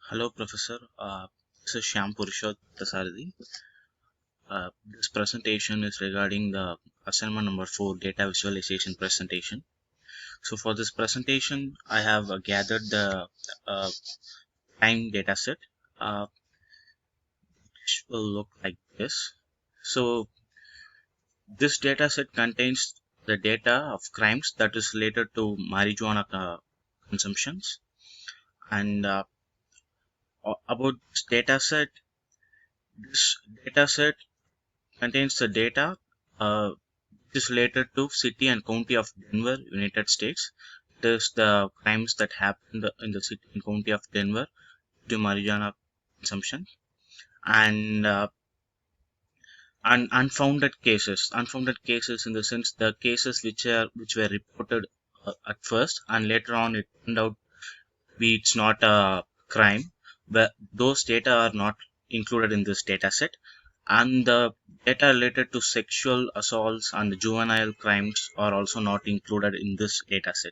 Hello, Professor. This is Shyam Purushottasarthi. This presentation is regarding the assignment number 4 data visualization presentation. So, for this presentation, I have gathered the uh, time dataset, which will look like this. So, this dataset contains the data of crimes that is related to marijuana consumptions. And about this dataset contains the data uh, which is related to city and county of Denver, United States. It is the crimes that happened in the city and county of Denver due to marijuana consumption and unfounded cases. Unfounded cases in the sense the cases which were reported at first and later on it turned out to be it's not a crime, but those data are not included in this data set, and the data related to sexual assaults and juvenile crimes are also not included in this dataset.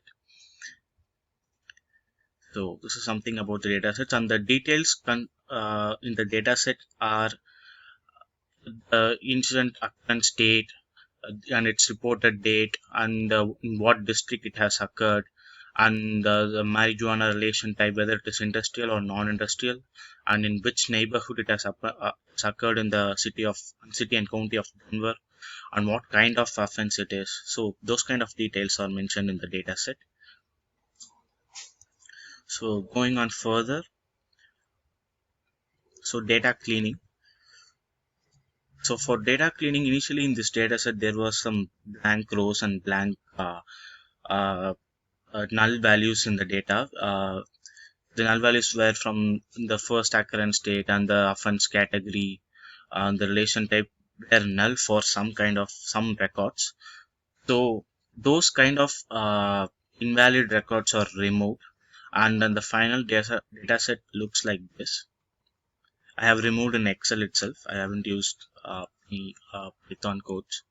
So this is something about the datasets, and the details in the dataset are the incident occurrence date and its reported date and in what district it has occurred, and the marijuana relation type, whether it is industrial or non-industrial, and in which neighborhood it has occurred in the city and county of Denver, and what kind of offense it is. So those kind of details are mentioned in the data set. So going on further, so data cleaning. So for data cleaning, initially in this data set there was some blank rows and blank uh, null values in the data. The null values were from the first occurrence date and the offense category, the relation type were null for some records. So those kind of invalid records are removed, and then the final data set looks like this. I have removed in Excel itself. I haven't used any Python codes.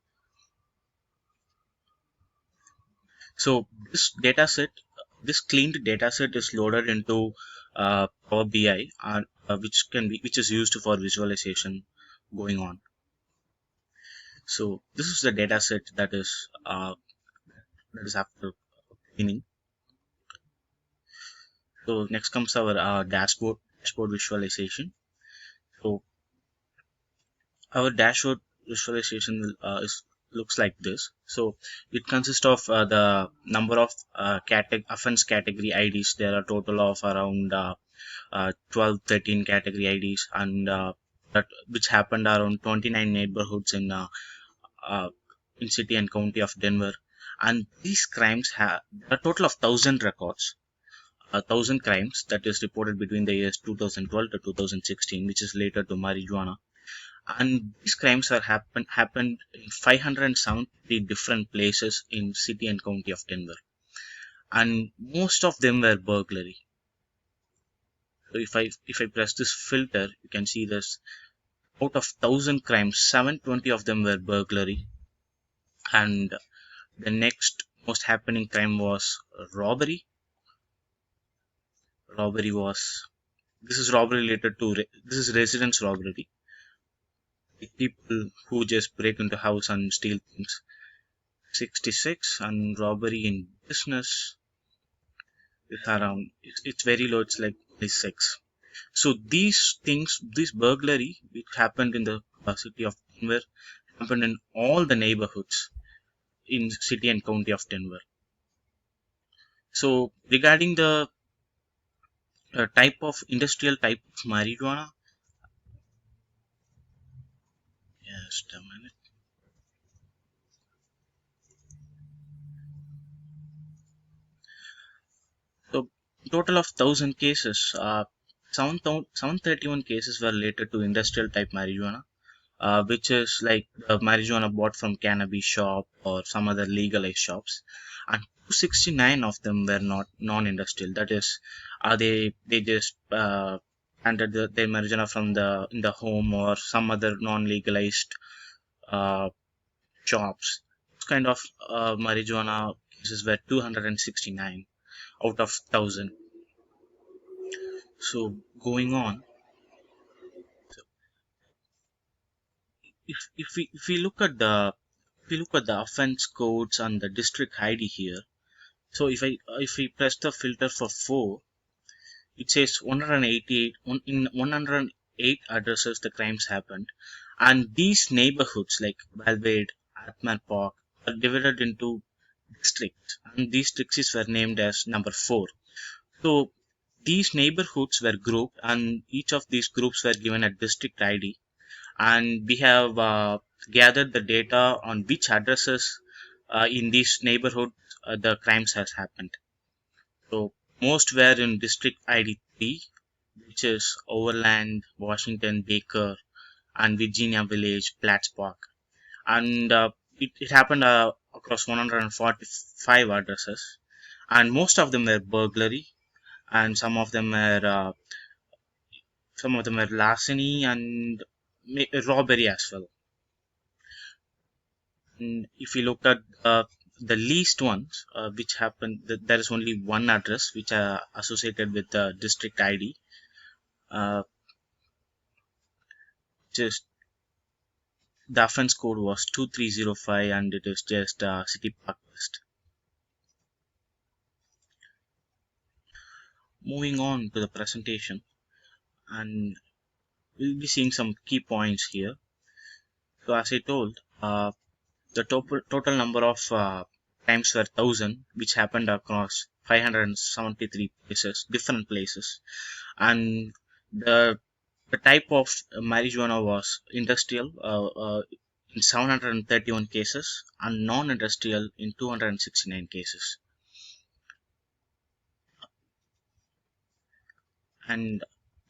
So this cleaned data set is loaded into Power BI, and which is used for visualization going on. So this is the data set that is after cleaning. So next comes our dashboard visualization. So our dashboard visualization looks like this. So it consists of the number of offense category IDs. There are a total of around 12-13 category IDs, and that which happened around 29 neighborhoods uh, in city and county of Denver. And these crimes have a total of 1,000 records, 1,000 crimes that is reported between the years 2012 to 2016, which is related to marijuana. And these crimes happened in 570 different places in city and county of Denver, and most of them were burglary. So if I press this filter, you can see this: out of 1,000 crimes, 720 of them were burglary, and the next most happening crime was robbery. Robbery was This is robbery related to this is residence robbery, like people who just break into house and steal things. 66, and robbery in business is around it's very low. It's like 26. So these burglary which happened in the city of Denver happened in all the neighborhoods in city and county of Denver. So regarding the type of industrial type of marijuana, just a minute. So total of 1,000 cases, 731 cases were related to industrial type marijuana, which is like marijuana bought from cannabis shop or some other legalized shops, and 269 of them were not non-industrial. That is, they just planted their marijuana from the in the home or some other non-legalized uh, shops. This kind of marijuana cases were 269 out of 1,000. So going on, if we look at the offense codes and the district ID here. So if we press the filter for 4, it says 188 in 108 addresses the crimes happened, and these neighborhoods like Belgrade, Atman Park are divided into districts, and these districts were named as number 4. So these neighborhoods were grouped, and each of these groups were given a district ID, and we have gathered the data on which addresses in these neighborhoods the crimes has happened. So most were in district ID 3, which is Overland, Washington, Baker, and Virginia Village, Platts Park. And it happened across 145 addresses, and most of them were burglary, and some of them were larceny and robbery as well. And if you look at the least ones, which happened, there is only one address which are associated with the district ID, uh, just the offense code was 2305, and it is just City Park West. Moving on to the presentation, and we'll be seeing some key points here. So as I told, the total number of crimes were 1000, which happened across 573 places, different places, and the the type of marijuana was industrial in 731 cases and non-industrial in 269 cases. And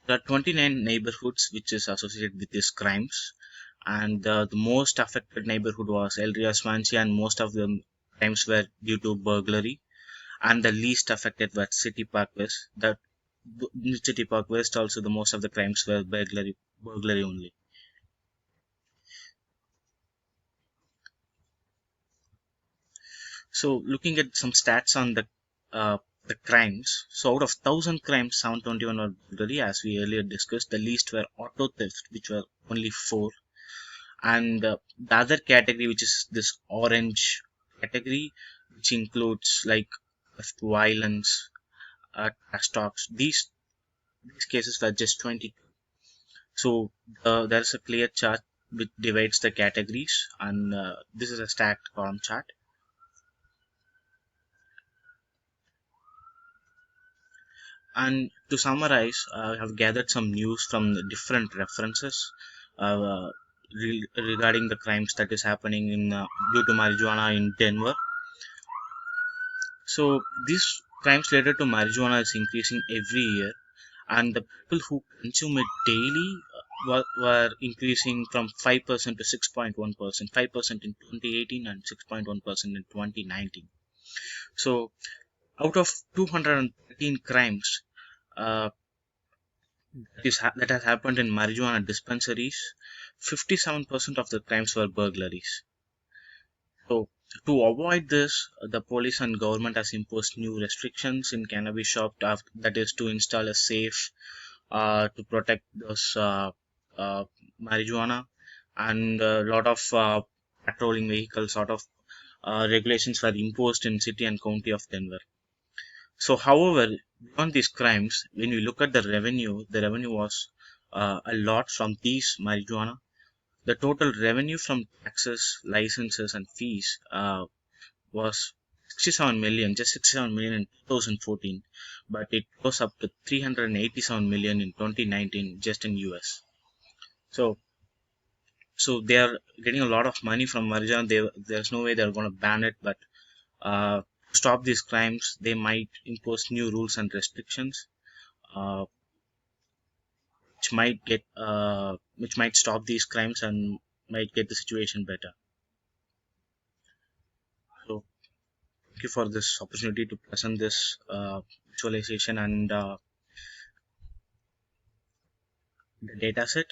there are 29 neighborhoods which is associated with these crimes, and the most affected neighborhood was El Rio Swansea, and most of the crimes were due to burglary, and the least affected was City Park West. City Park West also, the most of the crimes were burglary only. So looking at some stats on the crimes, so out of 1000 crimes, 721 were burglary, as we earlier discussed. The least were auto theft, which were only 4, and the other category, which is this orange category, which includes like theft, violence, trash talks. These cases were just 20. So there is a clear chart which divides the categories, and this is a stacked column chart. And to summarize, I have gathered some news from the different references uh, regarding the crimes that is happening in due to marijuana in Denver. So these crimes related to marijuana is increasing every year, and the people who consume it daily were increasing from 5% to 6.1%, 5% in 2018 and 6.1% in 2019. So out of 213 crimes uh, that has happened in marijuana dispensaries, 57% of the crimes were burglaries. So to avoid this, the police and government has imposed new restrictions in cannabis shop, that is to install a safe to protect those uh, marijuana, and a lot of patrolling vehicles sort of regulations were imposed in city and county of Denver. So however, beyond these crimes, when we look at the revenue was a lot from these marijuana. The total revenue from taxes, licenses, and fees was 67 million, just 67 million in 2014, but it goes up to 387 million in 2019 just in US. So, so they are getting a lot of money from marijuana. There's no way they're going to ban it, but to stop these crimes, they might impose new rules and restrictions, uh, which might stop these crimes and might get the situation better. So thank you for this opportunity to present this visualization and the data set.